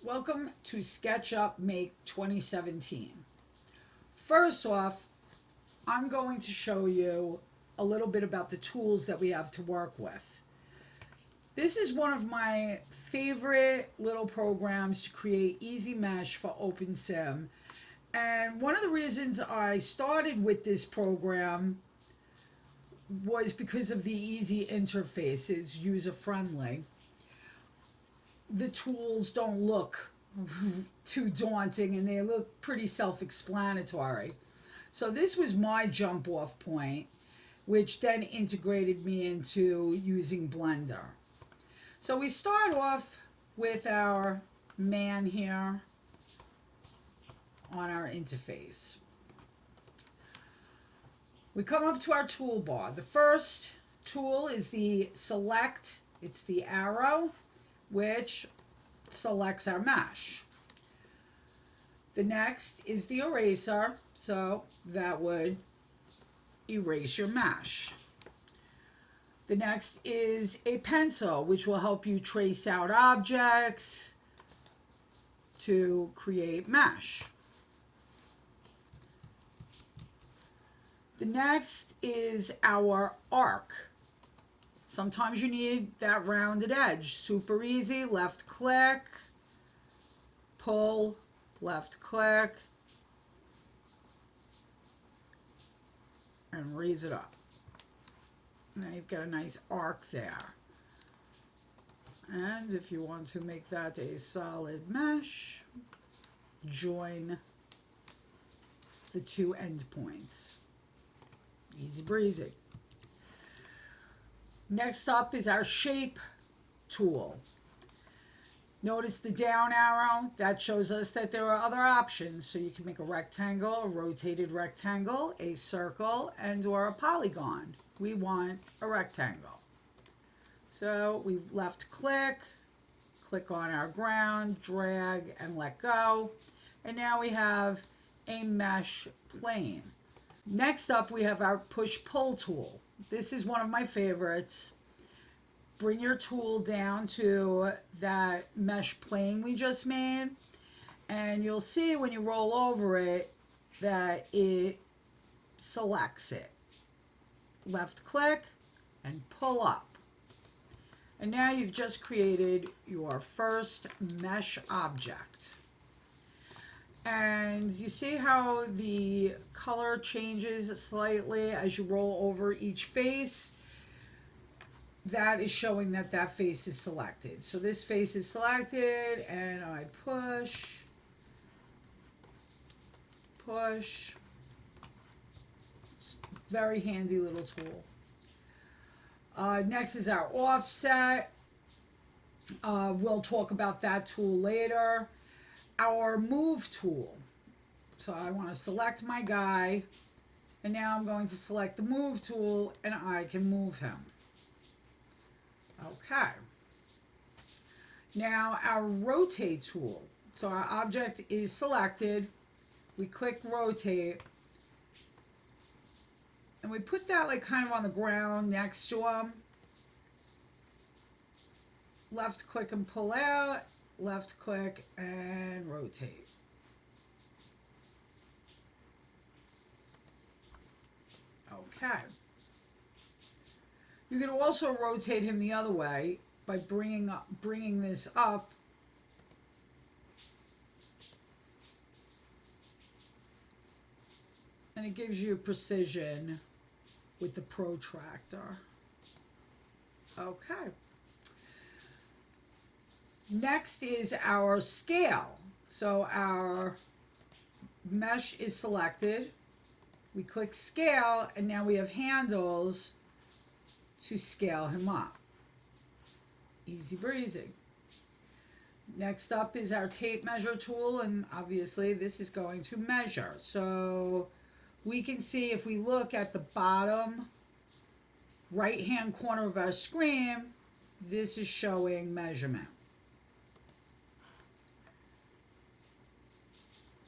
Welcome to SketchUp Make 2017. First off, I'm going to show you a little bit about the tools that we have to work with. This is one of my favorite little programs to create easy mesh for OpenSim. And one of the reasons I started with this program was because of the easy interface. It's user friendly. The tools don't look too daunting and they look pretty self-explanatory. So this was my jump off point, which then integrated me into using Blender. So we start off with our man here on our interface. We come up to our toolbar. The first tool is the select, it's the arrow, which selects our mesh. The next is the eraser, so that would erase your mesh. The next is a pencil, which will help you trace out objects to create mesh. The next is our arc. Sometimes you need that rounded edge. Super easy. Left click, pull, left click, and raise it up. Now you've got a nice arc there. And if you want to make that a solid mesh, join the two endpoints. Easy breezy. Next up is our shape tool. Notice the down arrow. That shows us that there are other options. So you can make a rectangle, a rotated rectangle, a circle, and or a polygon. We want a rectangle. So we left click, click on our ground, drag and let go. And now we have a mesh plane. Next up we have our push-pull tool. This is one of my favorites. Bring your tool down to that mesh plane we just made, and you'll see when you roll over it that it selects it. Left click and pull up. And now you've just created your first mesh object. And you see how the color changes slightly as you roll over each face? That is showing that that face is selected. So this face is selected and I push, push. Very handy little tool. Next is our offset. We'll talk about that tool later. Our move tool. So I want to select my guy, and now I'm going to select the move tool and I can move him. Okay. Now our rotate tool. So our object is selected. We click rotate. And we put that like kind of on the ground next to him. Left click and pull out. Left click and rotate. Okay. You can also rotate him the other way by bringing this up and it gives you precision with the protractor. Okay. Next is our scale. So our mesh is selected. We click scale and now we have handles to scale him up. Easy breezy. Next up is our tape measure tool, and obviously this is going to measure. So we can see if we look at the bottom right hand corner of our screen, this is showing measurement.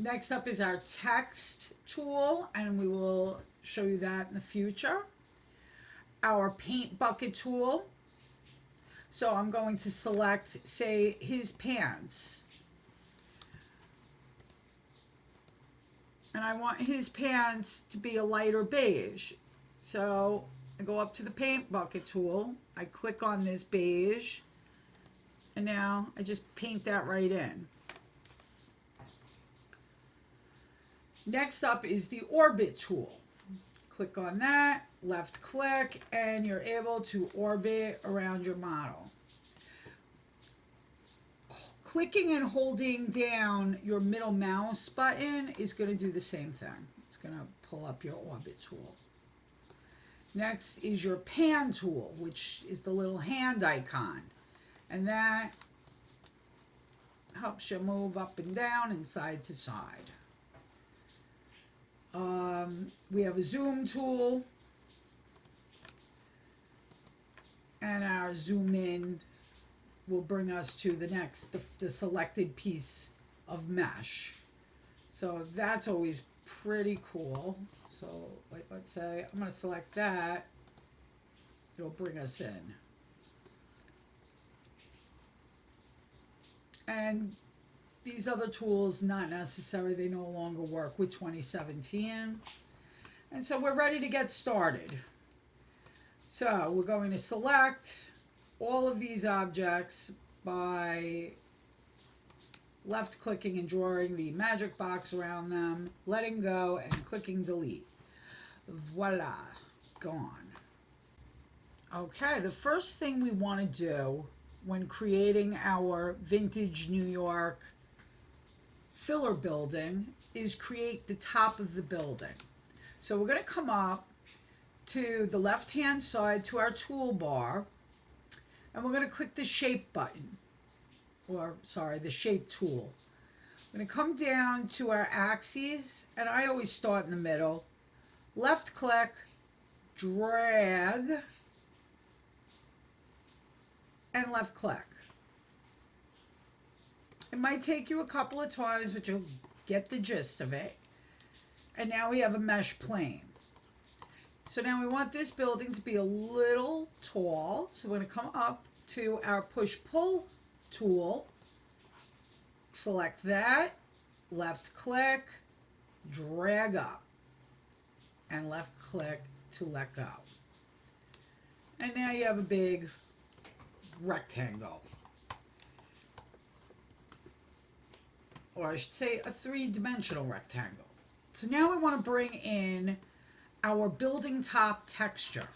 Next up is our text tool, and we will show you that in the future. Our paint bucket tool. So I'm going to select, say, his pants. and I want his pants to be a lighter beige. So I go up to the paint bucket tool, I click on this beige, and now I just paint that right in. Next up is the orbit tool. Click on that, left click, and you're able to orbit around your model. Clicking and holding down your middle mouse button is going to do the same thing. It's going to pull up your orbit tool. Next is your pan tool, which is the little hand icon. And that helps you move up and down and side to side. We have a zoom tool. And our zoom in will bring us to the next, the selected piece of mesh. So that's always pretty cool. So like, let's say I'm going to select that. It'll bring us in. And these other tools, not necessary. They no longer work with 2017. And so we're ready to get started. So we're going to select all of these objects by left clicking and drawing the magic box around them, letting go and clicking delete. Voila, gone. Okay, the first thing we want to do when creating our vintage New York filler building is create the top of the building. So we're going to come up to the left hand side to our toolbar, and we're going to click the shape button, or sorry, the shape tool. I'm going to come down to our axes, and I always start in the middle. Left click, drag, and left click. It might take you a couple of times, but you'll get the gist of it. And now we have a mesh plane. So now we want this building to be a little tall. So we're going to come up to our push-pull tool, select that, left click, drag up, and left click to let go. And now you have a big rectangle. Or I should say a three-dimensional rectangle. So now we want to bring in our building top texture.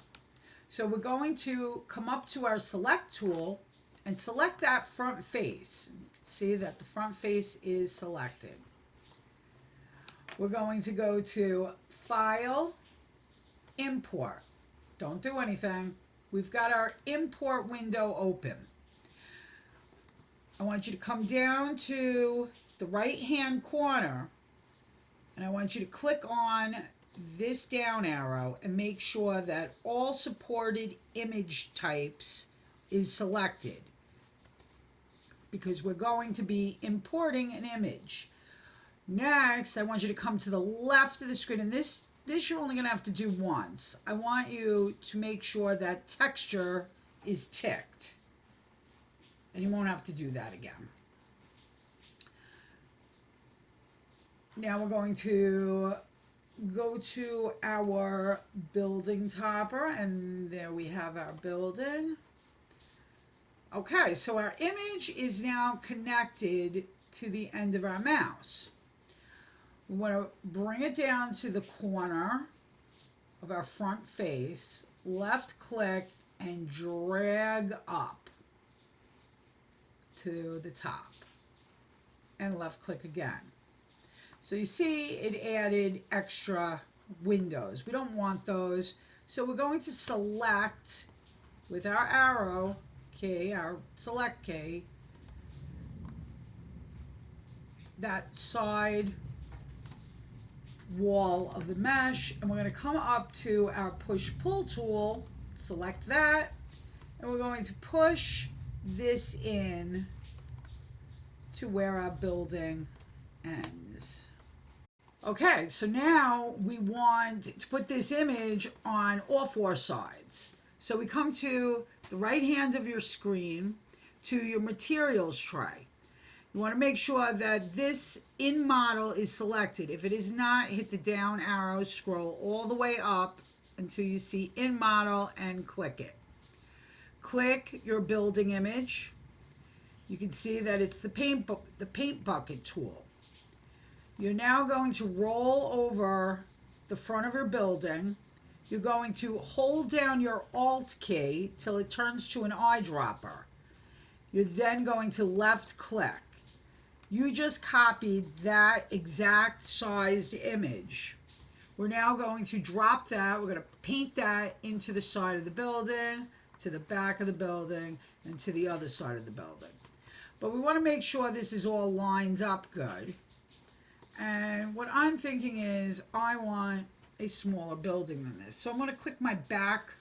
So we're going to come up to our select tool and select that front face. You can see that the front face is selected. We're going to go to File, Import. Don't do anything. We've got our import window open. I want you to come down to the right hand corner, and I want you to click on this down arrow and make sure that all supported image types is selected, because we're going to be importing an image. Next, I want you to come to the left of the screen, and this you're only going to have to do once. I want you to make sure that texture is ticked, and you won't have to do that again. Now we're going to go to our building topper, and there we have our building. Okay, so our image is now connected to the end of our mouse. We want to bring it down to the corner of our front face, left click, and drag up to the top, and left click again. So you see it added extra windows. We don't want those. So we're going to select with our arrow key, our select key, that side wall of the mesh, and we're going to come up to our push-pull tool, select that, and we're going to push this in to where our building ends. Okay, so now we want to put this image on all four sides. So we come to the right hand of your screen to your materials tray. You want to make sure that this in model is selected. If it is not, hit the down arrow, scroll all the way up until you see in model and click it. Click your building image. You can see that it's the paint bucket tool. You're now going to roll over the front of your building. You're going to hold down your Alt key till it turns to an eyedropper. You're then going to left click. You just copied that exact sized image. We're now going to drop that. We're going to paint that into the side of the building, to the back of the building, and to the other side of the building. But we want to make sure this is all lined up good. And what I'm thinking is I want a smaller building than this. So I'm going to click my back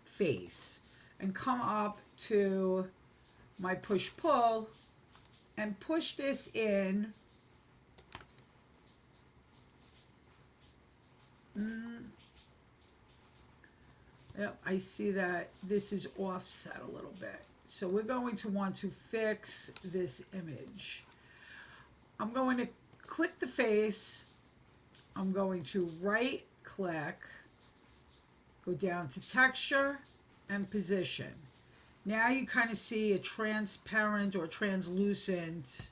face and come up to my push-pull and push this in. Yep, I see that this is offset a little bit. So we're going to want to fix this image. I'm going to click the face. I'm going to right click, go down to texture and position. Now you kind of see a transparent or translucent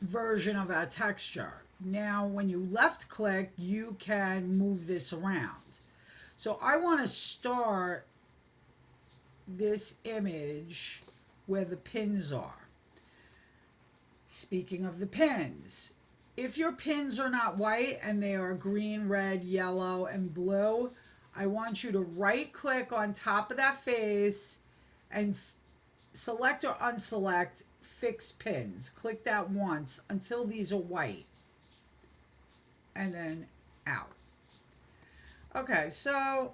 version of our texture. Now when you left click, you can move this around. So I want to start this image where the pins are. Speaking of the pins, if your pins are not white and they are green, red, yellow, and blue, I want you to right click on top of that face and select or unselect fix pins. Click that once until these are white and then out. Okay, so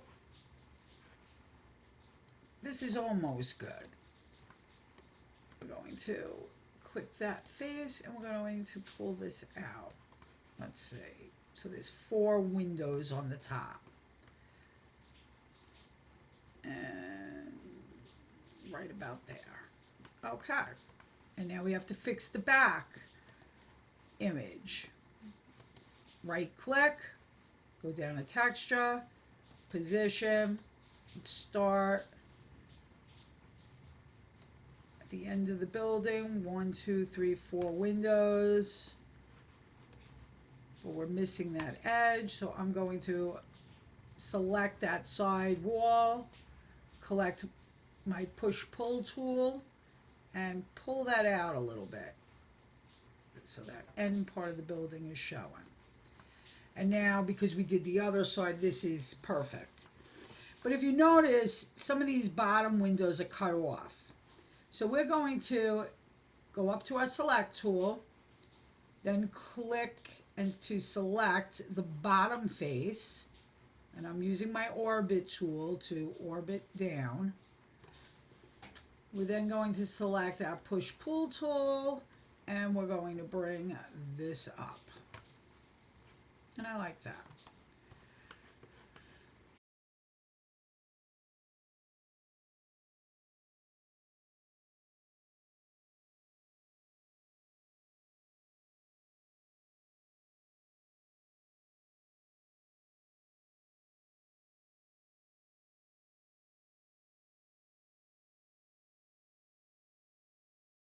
this is almost good. We're going to click that face and we're going to pull this out. Let's see. So there's 4 windows on the top. And right about there. Okay. And now we have to fix the back image. Right click, go down to texture, position, start at the end of the building. 1, 2, 3, 4 windows. But we're missing that edge, so I'm going to select that side wall, collect my push-pull tool, and pull that out a little bit so that end part of the building is showing. And now, because we did the other side, this is perfect. But if you notice, some of these bottom windows are cut off. So we're going to go up to our select tool, then click and to select the bottom face. And I'm using my orbit tool to orbit down. We're then going to select our push-pull tool, and we're going to bring this up. And I like that.